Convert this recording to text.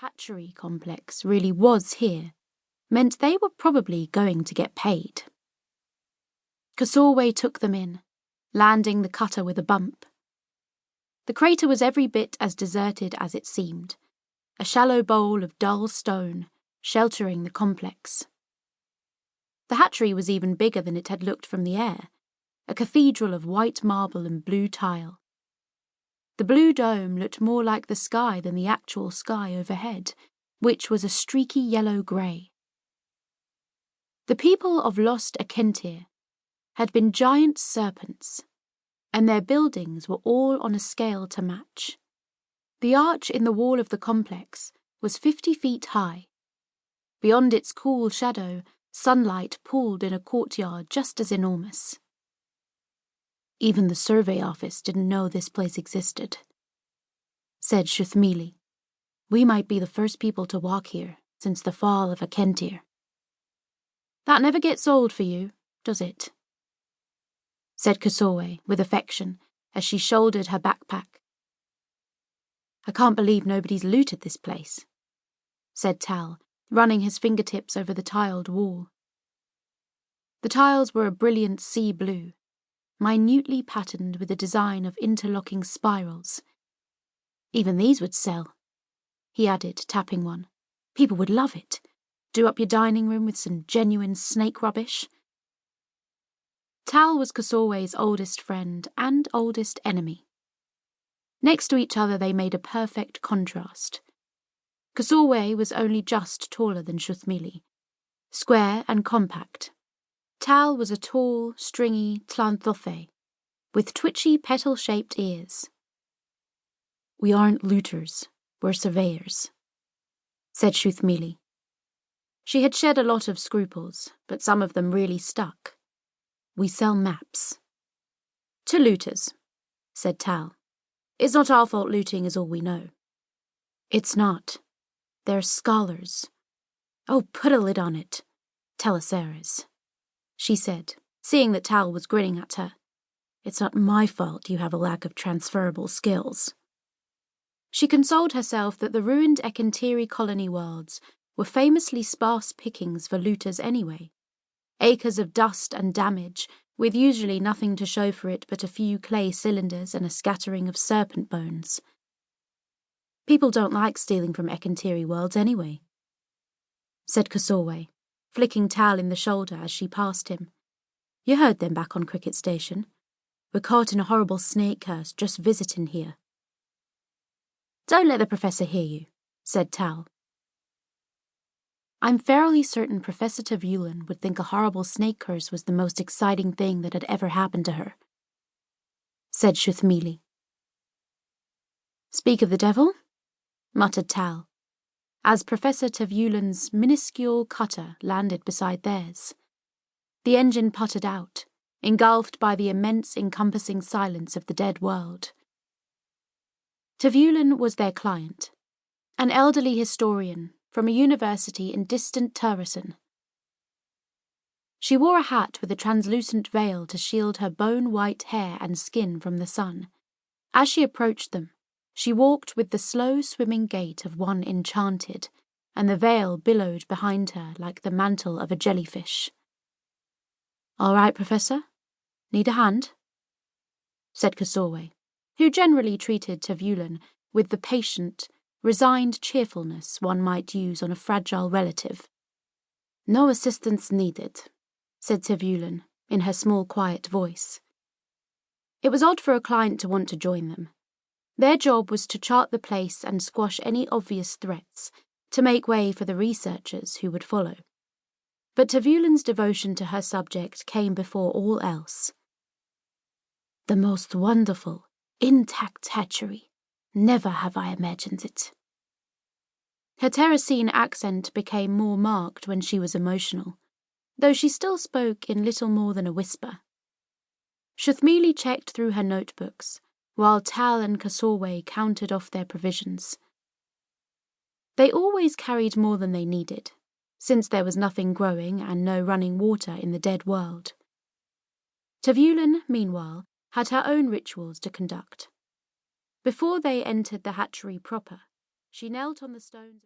hatchery complex really was here meant they were probably going to get paid. Csorwe took them in, landing the cutter with a bump. The crater was every bit as deserted as it seemed, a shallow bowl of dull stone sheltering the complex. The hatchery was even bigger than it had looked from the air, a cathedral of white marble and blue tile. The blue dome looked more like the sky than the actual sky overhead, which was a streaky yellow-grey. The people of Lost Akentir had been giant serpents, and their buildings were all on a scale to match. The arch in the wall of the complex was 50 feet high. Beyond its cool shadow, sunlight pooled in a courtyard just as enormous. Even the survey office didn't know this place existed, said Shuthmili. We might be the first people to walk here since the fall of Akentir. That never gets old for you, does it? Said Csorwe with affection as she shouldered her backpack. I can't believe nobody's looted this place, said Tal, running his fingertips over the tiled wall. The tiles were a brilliant sea blue, minutely patterned with a design of interlocking spirals. Even these would sell, he added, tapping one. People would love it. Do up your dining room with some genuine snake rubbish. Tal was Csorwe's oldest friend and oldest enemy. Next to each other they made a perfect contrast. Csorwe was only just taller than Shuthmili, square and compact. Tal was a tall, stringy Tlantothe, with twitchy petal-shaped ears. We aren't looters, we're surveyors, said Shuthmili. She had shed a lot of scruples, but some of them really stuck. We sell maps. To looters, said Tal. It's not our fault looting is all we know. It's not. They're scholars. Oh, put a lid on it. Tell us Ceres, she said, seeing that Tal was grinning at her. It's not my fault you have a lack of transferable skills. She consoled herself that the ruined Ekentiri colony worlds were famously sparse pickings for looters anyway. Acres of dust and damage, with usually nothing to show for it but a few clay cylinders and a scattering of serpent bones. People don't like stealing from Ekentiri worlds anyway, said Csorwe, flicking Tal in the shoulder as she passed him. You heard them back on Cricket Station. We're caught in a horrible snake curse just visiting here. Don't let the Professor hear you, said Tal. I'm fairly certain Professor Tvulin would think a horrible snake curse was the most exciting thing that had ever happened to her, said Shuthmili. Speak of the devil, muttered Tal, as Professor Tvulin's minuscule cutter landed beside theirs. The engine puttered out, engulfed by the immense encompassing silence of the dead world. Tvulin was their client, an elderly historian from a university in distant Terrasen. She wore a hat with a translucent veil to shield her bone-white hair and skin from the sun. As she approached them, she walked with the slow swimming gait of one enchanted, and the veil billowed behind her like the mantle of a jellyfish. All right, Professor? Need a hand? Said Csorwe, who generally treated Tvulin with the patient, resigned cheerfulness one might use on a fragile relative. No assistance needed, said Tvulin in her small, quiet voice. It was odd for a client to want to join them. Their job was to chart the place and squash any obvious threats, to make way for the researchers who would follow. But Tvulin's devotion to her subject came before all else. The most wonderful, intact hatchery. Never have I imagined it. Her Terracene accent became more marked when she was emotional, though she still spoke in little more than a whisper. Shuthmili checked through her notebooks, while Tal and Csorwe counted off their provisions. They always carried more than they needed, since there was nothing growing and no running water in the dead world. Tvulin, meanwhile, had her own rituals to conduct. Before they entered the hatchery proper, she knelt on the stones.